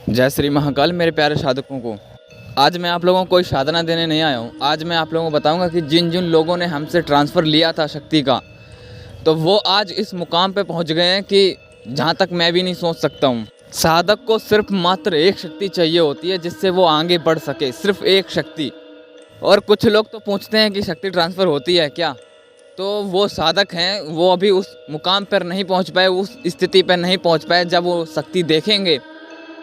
जय श्री महाकाल। मेरे प्यारे साधकों को आज मैं आप लोगों को कोई साधना देने नहीं आया हूँ। आज मैं आप लोगों को बताऊंगा कि जिन जिन लोगों ने हमसे ट्रांसफ़र लिया था शक्ति का, तो वो आज इस मुकाम पे पहुँच गए हैं कि जहाँ तक मैं भी नहीं सोच सकता हूँ। साधक को सिर्फ मात्र एक शक्ति चाहिए होती है जिससे वो आगे बढ़ सके, सिर्फ एक शक्ति। और कुछ लोग तो पूछते हैं कि शक्ति ट्रांसफ़र होती है क्या, तो वो साधक हैं, वो अभी उस मुकाम पर नहीं पहुँच पाए, उस स्थिति पर नहीं पहुँच पाए। जब वो शक्ति देखेंगे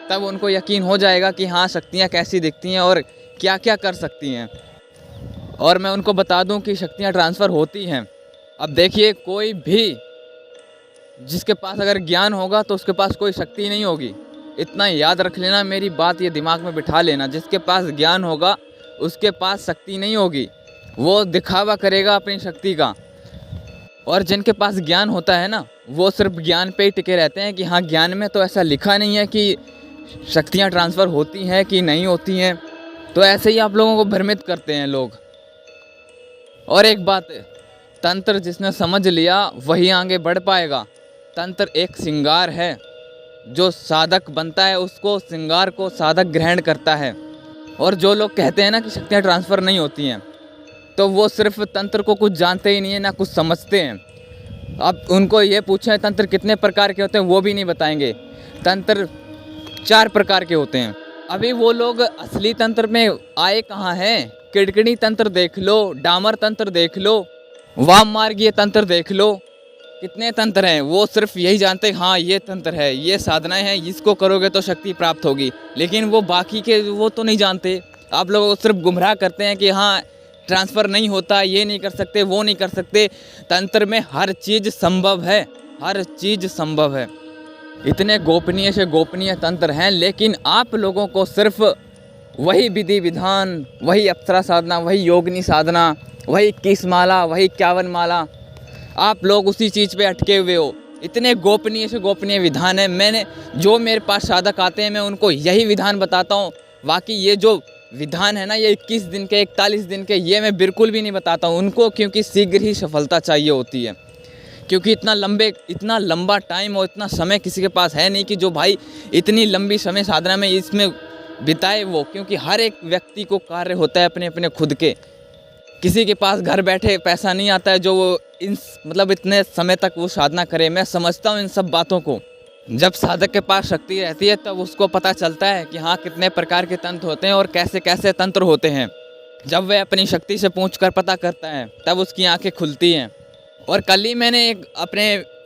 तब उनको यकीन हो जाएगा कि हाँ, शक्तियाँ कैसी दिखती हैं और क्या क्या कर सकती हैं। और मैं उनको बता दूं कि शक्तियाँ ट्रांसफ़र होती हैं। अब देखिए, कोई भी जिसके पास अगर ज्ञान होगा तो उसके पास कोई शक्ति नहीं होगी। इतना याद रख लेना, मेरी बात ये दिमाग में बिठा लेना। जिसके पास ज्ञान होगा उसके पास शक्ति नहीं होगी, वो दिखावा करेगा अपनी शक्ति का। और जिनके पास ज्ञान होता है ना, वो सिर्फ ज्ञान पे ही टिके रहते हैं कि हाँ, ज्ञान में तो ऐसा लिखा नहीं है कि शक्तियाँ ट्रांसफ़र होती हैं कि नहीं होती हैं। तो ऐसे ही आप लोगों को भ्रमित करते हैं लोग। और एक बात है, तंत्र जिसने समझ लिया वही आगे बढ़ पाएगा। तंत्र एक श्रृंगार है, जो साधक बनता है उसको श्रृंगार को साधक ग्रहण करता है। और जो लोग कहते हैं ना कि शक्तियाँ ट्रांसफ़र नहीं होती हैं, तो वो सिर्फ तंत्र को कुछ जानते ही नहीं है, ना कुछ समझते हैं। अब उनको ये पूछें तंत्र कितने प्रकार के होते हैं, वो भी नहीं बताएंगे। तंत्र 4 प्रकार के होते हैं। अभी वो लोग असली तंत्र में आए कहाँ हैं? किड़किड़ी तंत्र देख लो, डामर तंत्र देख लो, वाम मार्गीय तंत्र देख लो, कितने तंत्र हैं। वो सिर्फ यही जानते हैं हाँ, ये तंत्र है, ये साधनाएं हैं, इसको करोगे तो शक्ति प्राप्त होगी। लेकिन वो बाकी के वो तो नहीं जानते। आप लोगों को सिर्फ गुमराह करते हैं कि हाँ, ट्रांसफ़र नहीं होता, ये नहीं कर सकते, वो नहीं कर सकते। तंत्र में हर चीज़ संभव है, हर चीज़ संभव है। इतने गोपनीय से गोपनीय तंत्र हैं, लेकिन आप लोगों को सिर्फ वही विधि विधान, वही अप्सरा साधना, वही योगिनी साधना, वही 21 माला, वही 51 माला, आप लोग उसी चीज़ पे अटके हुए हो। इतने गोपनीय से गोपनीय विधान है। जो मेरे पास साधक आते हैं मैं उनको यही विधान बताता हूँ। बाकी ये जो विधान है ना, ये 21 दिन के, 41 दिन के, ये मैं बिल्कुल भी नहीं बताता हूँ उनको, क्योंकि शीघ्र ही सफलता चाहिए होती है। क्योंकि इतना लंबा टाइम और इतना समय किसी के पास है नहीं कि जो भाई इतनी लंबी समय साधना में इसमें बिताए वो। क्योंकि हर एक व्यक्ति को कार्य होता है अपने अपने खुद के। किसी के पास घर बैठे पैसा नहीं आता है जो वो इतने समय तक वो साधना करे। मैं समझता हूँ इन सब बातों को। जब साधक के पास शक्ति रहती है तब उसको पता चलता है कि हाँ, कितने प्रकार के तंत्र होते हैं और कैसे कैसे तंत्र होते हैं। जब वह अपनी शक्ति से पूछ कर पता करता है तब उसकी आँखें खुलती हैं। और कल ही मैंने एक अपने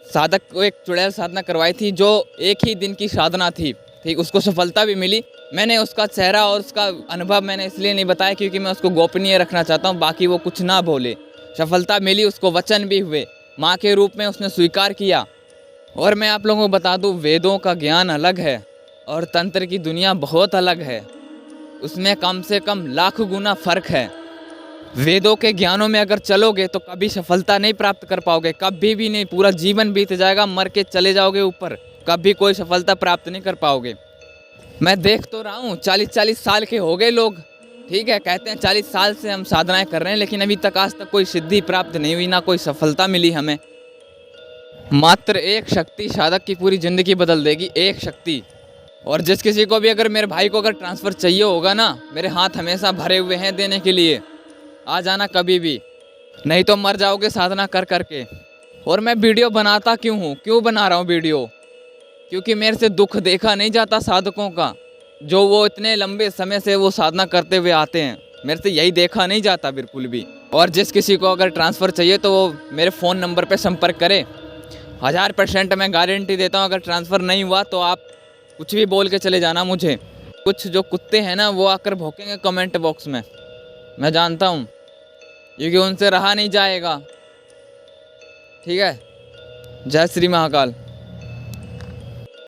साधक को एक चुड़ैल साधना करवाई थी, जो एक ही दिन की साधना थी। ठीक, उसको सफलता भी मिली। मैंने उसका चेहरा और उसका अनुभव मैंने इसलिए नहीं बताया क्योंकि मैं उसको गोपनीय रखना चाहता हूँ, बाकी वो कुछ ना बोले। सफलता मिली, उसको वचन भी हुए, माँ के रूप में उसने स्वीकार किया। और मैं आप लोगों को बता दूँ, वेदों का ज्ञान अलग है और तंत्र की दुनिया बहुत अलग है। उसमें कम से कम लाख गुना फ़र्क है। वेदों के ज्ञानों में अगर चलोगे तो कभी सफलता नहीं प्राप्त कर पाओगे, कभी भी नहीं। पूरा जीवन बीत जाएगा, मर के चले जाओगे ऊपर, कभी कोई सफलता प्राप्त नहीं कर पाओगे। मैं देख तो रहा हूँ 40-40 साल के हो गए लोग, ठीक है, कहते हैं 40 साल से हम साधनाएं कर रहे हैं, लेकिन अभी तक आज तक कोई सिद्धि प्राप्त नहीं हुई, ना कोई सफलता मिली हमें। मात्र एक शक्ति साधक की पूरी ज़िंदगी बदल देगी, एक शक्ति। और जिस किसी को भी, अगर मेरे भाई को अगर ट्रांसफ़र चाहिए होगा ना, मेरे हाथ हमेशा भरे हुए हैं देने के लिए। आ जाना कभी भी, नहीं तो मर जाओगे साधना कर कर के। और मैं वीडियो बनाता क्यों बना रहा हूँ वीडियो? क्योंकि मेरे से दुख देखा नहीं जाता साधकों का, जो वो इतने लंबे समय से वो साधना करते हुए आते हैं। मेरे से यही देखा नहीं जाता बिल्कुल भी। और जिस किसी को अगर ट्रांसफ़र चाहिए तो वो मेरे फ़ोन नंबर पे संपर्क करे। 1000% मैं गारंटी देता हूँ, अगर ट्रांसफ़र नहीं हुआ तो आप कुछ भी बोल के चले जाना मुझे। कुछ जो कुत्ते हैं ना, वो आकर भौंकेंगे कमेंट बॉक्स में, मैं जानता हूँ, क्योंकि उनसे रहा नहीं जाएगा। ठीक है, जय श्री महाकाल।